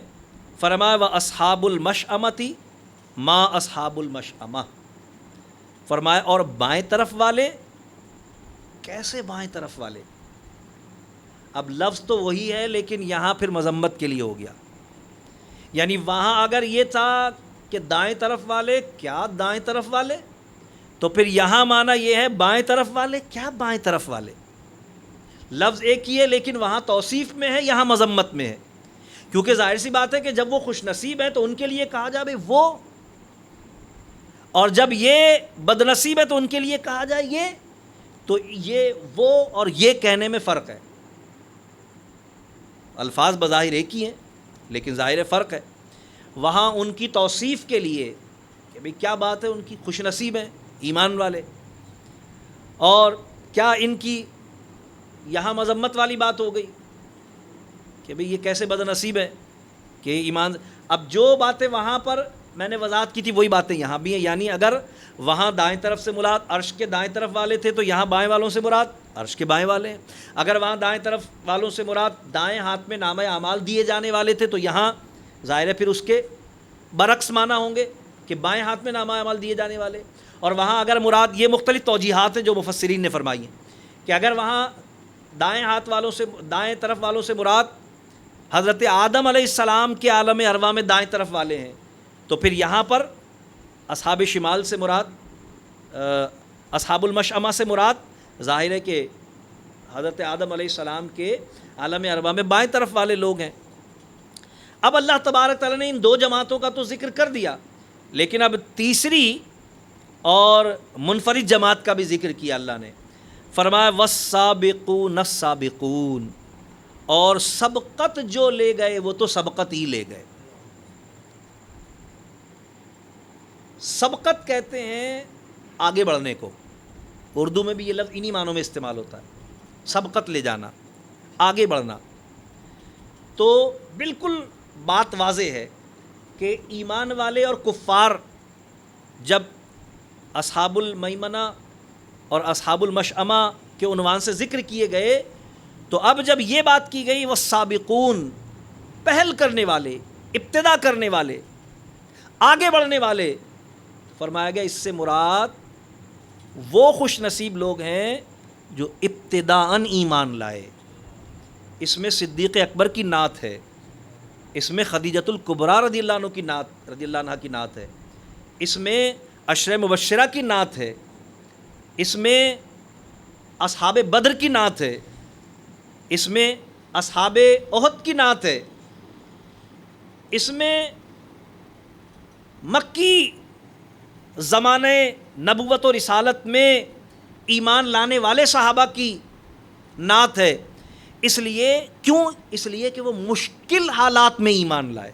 فرمایا و اصحاب المشأمۃ ما اصحاب المشأمہ. فرمایا اور بائیں طرف والے، کیسے بائیں طرف والے؟ اب لفظ تو وہی ہے لیکن یہاں پھر مذمت کے لیے ہو گیا. یعنی وہاں اگر یہ تھا کہ دائیں طرف والے، کیا دائیں طرف والے، تو پھر یہاں معنی یہ ہے بائیں طرف والے، کیا بائیں طرف والے. لفظ ایک ہی ہے لیکن وہاں توصیف میں ہے، یہاں مذمت میں ہے. کیونکہ ظاہر سی بات ہے کہ جب وہ خوش نصیب ہیں تو ان کے لیے کہا جائے وہ، اور جب یہ بد نصیب ہے تو ان کے لیے کہا جائے یہ. تو یہ وہ اور یہ کہنے میں فرق ہے. الفاظ بظاہر ایک ہی ہیں لیکن ظاہر فرق ہے. وہاں ان کی توصیف کے لیے کہ بھئی کیا بات ہے، ان کی خوش نصیب ہیں ایمان والے، اور کیا ان کی یہاں مذمت والی بات ہو گئی کہ بھئی یہ کیسے بد نصیب ہے کہ ایمان. اب جو باتیں وہاں پر میں نے وضاحت کی تھی وہی باتیں یہاں بھی ہیں. یعنی اگر وہاں دائیں طرف سے مراد عرش کے دائیں طرف والے تھے تو یہاں بائیں والوں سے مراد عرش کے بائیں والے ہیں. اگر وہاں دائیں طرف والوں سے مراد دائیں ہاتھ میں نامہ اعمال دیے جانے والے تھے تو یہاں ظاہر ہے پھر اس کے برعکس معنی ہوں گے کہ بائیں ہاتھ میں نامہ اعمال دیے جانے والے. اور وہاں اگر مراد، یہ مختلف توجیحات ہیں جو مفسرین نے فرمائی ہیں کہ اگر وہاں دائیں طرف والوں سے مراد حضرت آدم علیہ السلام کے عالم ارواح میں دائیں طرف والے ہیں تو پھر یہاں پر اصحاب شمال سے مراد، اصحاب المشأمہ سے مراد ظاہر ہے کہ حضرت آدم علیہ السلام کے عالم ارواح میں بائیں طرف والے لوگ ہیں. اب اللہ تبارک تعالیٰ نے ان دو جماعتوں کا تو ذکر کر دیا، لیکن اب تیسری اور منفرد جماعت کا بھی ذکر کیا اللہ نے. فرمایا والسابقون السابقون، اور سبقت جو لے گئے وہ تو سبقت ہی لے گئے. سبقت کہتے ہیں آگے بڑھنے کو، اردو میں بھی یہ لفظ انہی معنوں میں استعمال ہوتا ہے، سبقت لے جانا، آگے بڑھنا. تو بالکل بات واضح ہے کہ ایمان والے اور کفار جب اصحاب المیمنہ اور اصحاب المشأمہ کے عنوان سے ذکر کیے گئے تو اب جب یہ بات کی گئی والسابقون، پہل کرنے والے، ابتدا کرنے والے، آگے بڑھنے والے، فرمایا گیا اس سے مراد وہ خوش نصیب لوگ ہیں جو ابتداءً ایمان لائے۔ اس میں صدیق اکبر کی نعت ہے، اس میں خدیجۃ الکبریٰ رضی اللہ عنہ کی نعت ہے، اس میں عشرہ مبشرہ کی نعت ہے، اس میں اصحاب بدر کی نعت ہے، اس میں اصحاب احد کی نعت ہے، اس میں مکی زمانے نبوت و رسالت میں ایمان لانے والے صحابہ کی نعت ہے۔ اس لیے کہ وہ مشکل حالات میں ایمان لائے۔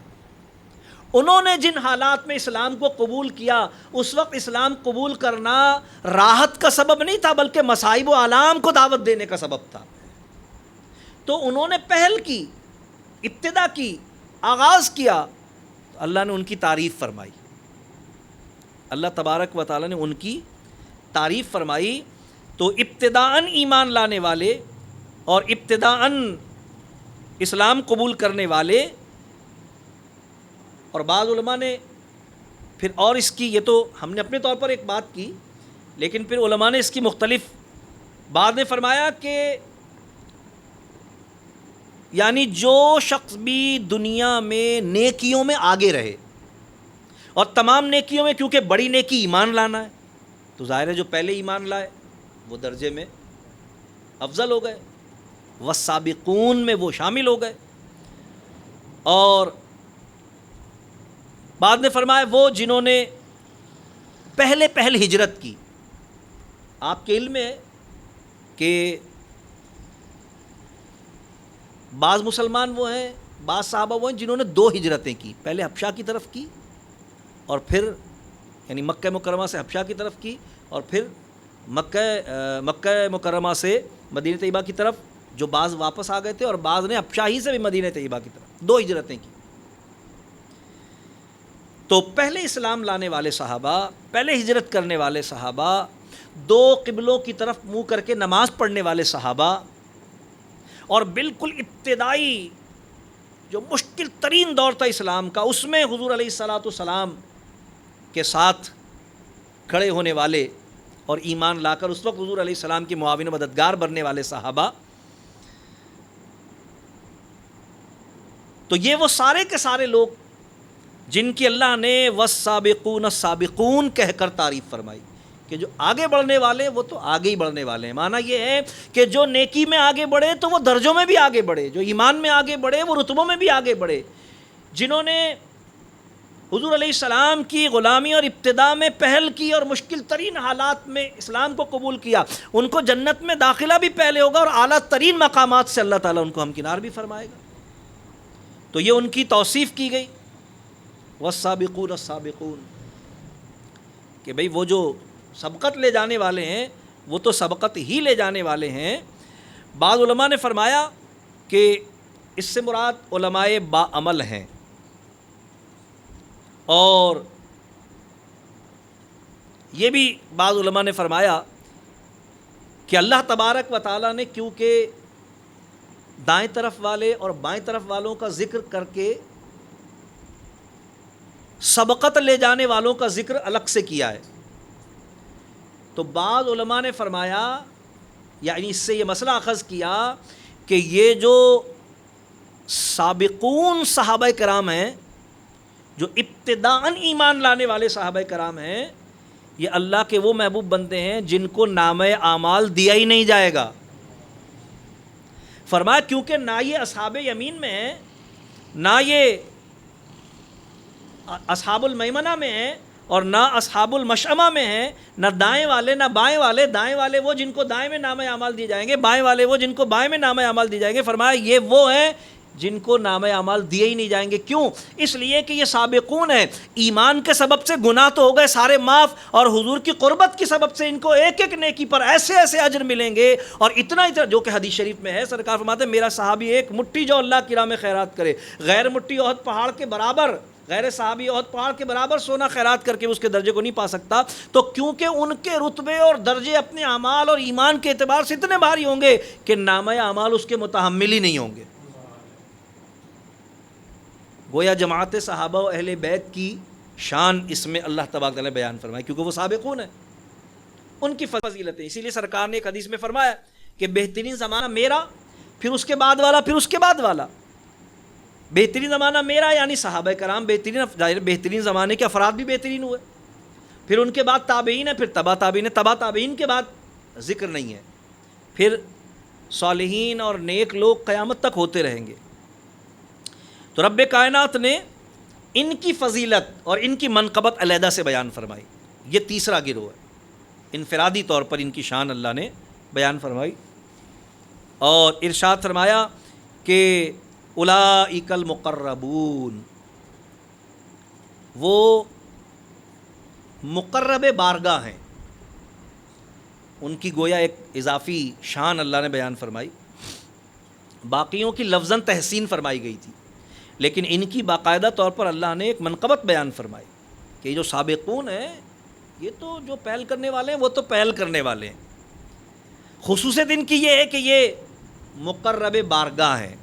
انہوں نے جن حالات میں اسلام کو قبول کیا، اس وقت اسلام قبول کرنا راحت کا سبب نہیں تھا بلکہ مصائب و آلام کو دعوت دینے کا سبب تھا۔ تو انہوں نے پہل کی، ابتدا کی، آغاز کیا، تو اللہ نے ان کی تعریف فرمائی، اللہ تبارک و تعالیٰ نے ان کی تعریف فرمائی۔ تو ابتداءً ایمان لانے والے اور ابتداءً اسلام قبول کرنے والے، اور بعض علماء نے پھر اور اس کی، یہ تو ہم نے اپنے طور پر ایک بات کی، لیکن پھر علماء نے اس کی مختلف، بعد نے فرمایا کہ یعنی جو شخص بھی دنیا میں نیکیوں میں آگے رہے، اور تمام نیکیوں میں کیونکہ بڑی نیکی ایمان لانا ہے، تو ظاہر ہے جو پہلے ایمان لائے وہ درجے میں افضل ہو گئے، والسابقون میں وہ شامل ہو گئے۔ اور بعد نے فرمایا وہ جنہوں نے پہل ہجرت کی۔ آپ کے علم میں ہے کہ بعض مسلمان وہ ہیں، بعض صحابہ وہ ہیں جنہوں نے 2 ہجرتیں کی، پہلے حبشہ کی طرف کی اور پھر یعنی مکہ مکرمہ سے حبشہ کی طرف کی، اور پھر مکہ مکرمہ سے مدینہ طیبہ کی طرف، جو بعض واپس آ گئے تھے، اور بعض نے حبشہ ہی سے بھی مدینہ طیبہ کی طرف 2 ہجرتیں کی۔ تو پہلے اسلام لانے والے صحابہ، پہلے ہجرت کرنے والے صحابہ، 2 قبلوں کی طرف منہ کر کے نماز پڑھنے والے صحابہ، اور بالکل ابتدائی جو مشکل ترین دور تھا اسلام کا، اس میں حضور علیہ الصلاۃ والسلام کے ساتھ کھڑے ہونے والے اور ایمان لا کر اس وقت حضور علیہ السلام کے معاون و مددگار بننے والے صحابہ، تو یہ وہ سارے کے سارے لوگ جن کی اللہ نے والسابقون السابقون کہہ کر تعریف فرمائی کہ جو آگے بڑھنے والے وہ تو آگے ہی بڑھنے والے ہیں۔ معنی یہ ہے کہ جو نیکی میں آگے بڑھے تو وہ درجوں میں بھی آگے بڑھے، جو ایمان میں آگے بڑھے وہ رتبوں میں بھی آگے بڑھے، جنہوں نے حضور علیہ السلام کی غلامی اور ابتدا میں پہل کی اور مشکل ترین حالات میں اسلام کو قبول کیا، ان کو جنت میں داخلہ بھی پہلے ہوگا، اور اعلیٰ ترین مقامات سے اللہ تعالیٰ ان کو ہمکنار بھی فرمائے گا۔ تو یہ ان کی توصیف کی گئی، والسابقون السابقون، کہ بھئی وہ جو سبقت لے جانے والے ہیں وہ تو سبقت ہی لے جانے والے ہیں۔ بعض علماء نے فرمایا کہ اس سے مراد علماء باعمل ہیں، اور یہ بھی بعض علماء نے فرمایا کہ اللہ تبارک و تعالیٰ نے کیونکہ دائیں طرف والے اور بائیں طرف والوں کا ذکر کر کے سبقت لے جانے والوں کا ذکر الگ سے کیا ہے، تو بعض علماء نے فرمایا، یعنی اس سے یہ مسئلہ اخذ کیا کہ یہ جو سابقون صحابہ کرام ہیں، جو ابتداءً ایمان لانے والے صحابہ کرام ہیں، یہ اللہ کے وہ محبوب بندے ہیں جن کو نامہ اعمال دیا ہی نہیں جائے گا۔ فرمایا کیونکہ نہ یہ اصحاب یمین میں ہیں، نہ یہ اصحاب المیمنہ میں ہیں، اور نہ اصحاب المشأمہ میں ہیں، نہ دائیں والے نہ بائیں والے۔ دائیں والے وہ جن کو دائیں میں نامہ اعمال دیے جائیں گے، بائیں والے وہ جن کو بائیں میں نامہ اعمال دیے جائیں گے۔ فرمایا یہ وہ ہیں جن کو نامہ اعمال دیے ہی نہیں جائیں گے۔ کیوں؟ اس لیے کہ یہ سابقون ہیں، ایمان کے سبب سے گناہ تو ہو گئے سارے معاف، اور حضور کی قربت کی سبب سے ان کو ایک ایک نیکی پر ایسے ایسے اجر ملیں گے، اور اتنا جو کہ حدیث شریف میں ہے، سرکار فرماتے ہیں میرا صحابی ایک مٹھی جو اللہ کی راہ میں خیرات کرے، غیر مٹھی احد پہاڑ کے برابر غیر صحابی احد پہاڑ کے برابر سونا خیرات کر کے اس کے درجے کو نہیں پا سکتا، تو کیونکہ ان کے رتبے اور درجے اپنے اعمال اور ایمان کے اعتبار سے اتنے بھاری ہوں گے کہ نامہ اعمال اس کے متحمل ہی نہیں ہوں گے۔ گویا جماعت صحابہ و اہل بیت کی شان اس میں اللہ تبارک تعالیٰ نے بیان فرمائی، کیونکہ وہ سابقون ہیں، ان کی فضیلتیں۔ اسی لیے سرکار نے ایک حدیث میں فرمایا کہ بہترین زمانہ میرا، پھر اس کے بعد والا، پھر اس کے بعد والا۔ بہترین زمانہ میرا یعنی صحابہ کرام بہترین، بہترین زمانے کے افراد بھی بہترین ہوئے، پھر ان کے بعد تابعین ہے، پھر تبا تابعین ہے، تبا تابعین کے بعد ذکر نہیں ہے، پھر صالحین اور نیک لوگ قیامت تک ہوتے رہیں گے۔ تو رب کائنات نے ان کی فضیلت اور ان کی منقبت علیحدہ سے بیان فرمائی۔ یہ تیسرا گروہ ہے، انفرادی طور پر ان کی شان اللہ نے بیان فرمائی، اور ارشاد فرمایا کہ اولئک المقربون، وہ مقرب بارگاہ ہیں۔ ان کی گویا ایک اضافی شان اللہ نے بیان فرمائی، باقیوں کی لفظاً تحسین فرمائی گئی تھی، لیکن ان کی باقاعدہ طور پر اللہ نے ایک منقبت بیان فرمائی کہ جو سابقون ہیں، یہ تو جو پہل کرنے والے ہیں وہ تو پہل کرنے والے ہیں۔ خصوصیت ان کی یہ ہے کہ یہ مقرب بارگاہ ہیں۔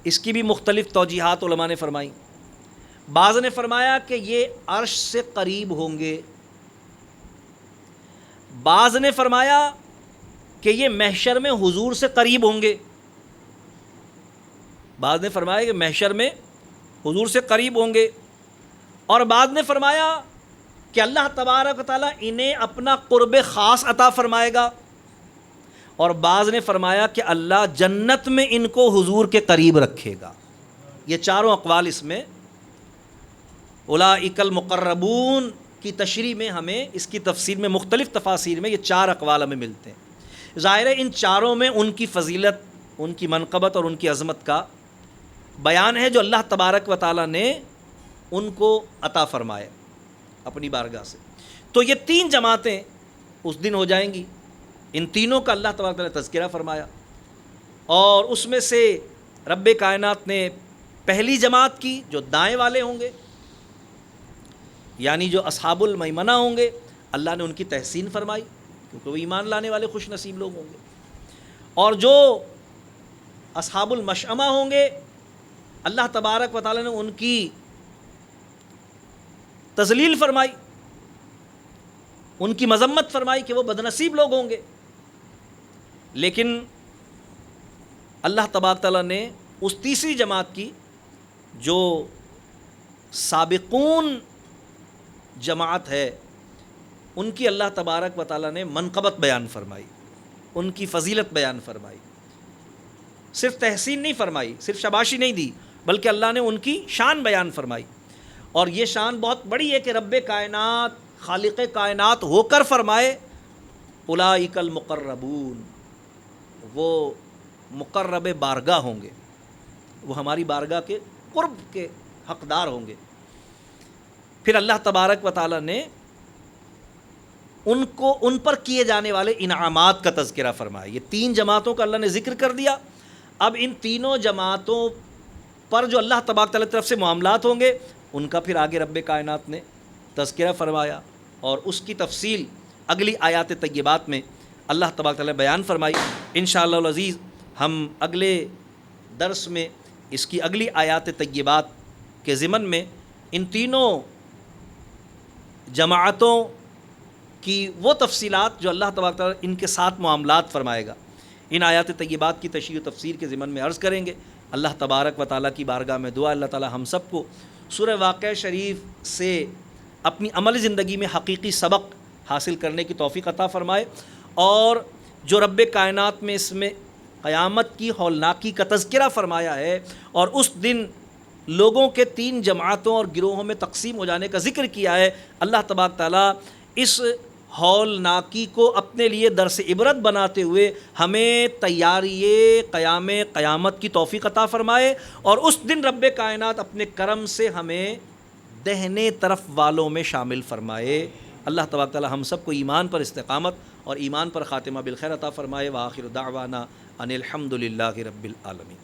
اس کی بھی مختلف توجیحات علماء نے فرمائی۔ بعض نے فرمایا کہ یہ عرش سے قریب ہوں گے، بعض نے فرمایا کہ یہ محشر میں حضور سے قریب ہوں گے، بعض نے فرمایا کہ محشر میں حضور سے قریب ہوں گے، اور بعض نے فرمایا کہ اللہ تبارک و تعالیٰ انہیں اپنا قرب خاص عطا فرمائے گا، اور بعض نے فرمایا کہ اللہ جنت میں ان کو حضور کے قریب رکھے گا۔ یہ چاروں اقوال اس میں اولئک المقربون کی تشریح میں ہمیں اس کی تفسیر میں مختلف تفاسیر میں یہ چار اقوال ہمیں ملتے ہیں۔ ظاہر ہے ان چاروں میں ان کی فضیلت، ان کی منقبت اور ان کی عظمت کا بیان ہے جو اللہ تبارک و تعالیٰ نے ان کو عطا فرمایا اپنی بارگاہ سے۔ تو یہ تین جماعتیں اس دن ہو جائیں گی، ان تینوں کا اللہ تبارک و تعالیٰ نے تذکرہ فرمایا، اور اس میں سے رب کائنات نے پہلی جماعت کی جو دائیں والے ہوں گے، یعنی جو اصحاب المیمنہ ہوں گے، اللہ نے ان کی تحسین فرمائی کیونکہ وہ ایمان لانے والے خوش نصیب لوگ ہوں گے، اور جو اصحاب المشأمہ ہوں گے، اللہ تبارک و تعالیٰ نے ان کی تذلیل فرمائی، ان کی مذمت فرمائی کہ وہ بدنصیب لوگ ہوں گے۔ لیکن اللہ تبارک تعالیٰ نے اس تیسری جماعت کی جو سابقون جماعت ہے، ان کی اللہ تبارک و تعالیٰ نے منقبت بیان فرمائی، ان کی فضیلت بیان فرمائی، صرف تحسین نہیں فرمائی، صرف شاباشی نہیں دی، بلکہ اللہ نے ان کی شان بیان فرمائی۔ اور یہ شان بہت بڑی ہے کہ رب کائنات، خالق کائنات ہو کر فرمائے اولئک المقربون، وہ مقرب بارگاہ ہوں گے، وہ ہماری بارگاہ کے قرب کے حقدار ہوں گے۔ پھر اللہ تبارک و تعالیٰ نے ان پر کیے جانے والے انعامات کا تذکرہ فرمایا۔ یہ تین جماعتوں کا اللہ نے ذکر کر دیا، اب ان تینوں جماعتوں پر جو اللہ تبارک تعالیٰ کی طرف سے معاملات ہوں گے ان کا پھر آگے رب کائنات نے تذکرہ فرمایا، اور اس کی تفصیل اگلی آیات طیبات میں اللہ تبارک تعالیٰ نے بیان فرمائی۔ انشاءاللہ العزیز ہم اگلے درس میں اس کی اگلی آیات طیبات کے ضمن میں ان تینوں جماعتوں کی وہ تفصیلات جو اللہ تبارک تعالیٰ ان کے ساتھ معاملات فرمائے گا، ان آیات طیبات کی تشریح و تفسیر کے ضمن میں عرض کریں گے۔ اللہ تبارک و تعالیٰ کی بارگاہ میں دعا اللہ تعالیٰ ہم سب کو سورہ واقعہ شریف سے اپنی عملی زندگی میں حقیقی سبق حاصل کرنے کی توفیق عطا فرمائے، اور جو رب کائنات میں اس میں قیامت کی ہولناکی کا تذکرہ فرمایا ہے، اور اس دن لوگوں کے تین جماعتوں اور گروہوں میں تقسیم ہو جانے کا ذکر کیا ہے، اللہ تبارک تعالیٰ اس ہولناکی کو اپنے لیے درس عبرت بناتے ہوئے ہمیں تیاری قیامت کی توفیق عطا فرمائے، اور اس دن رب کائنات اپنے کرم سے ہمیں دہنے طرف والوں میں شامل فرمائے۔ اللہ تبارک تعالیٰ ہم سب کو ایمان پر استقامت اور ایمان پر خاتمہ بالخیر عطا فرمائے۔ وآخر دعوانا ان الحمد للہ رب العالمین۔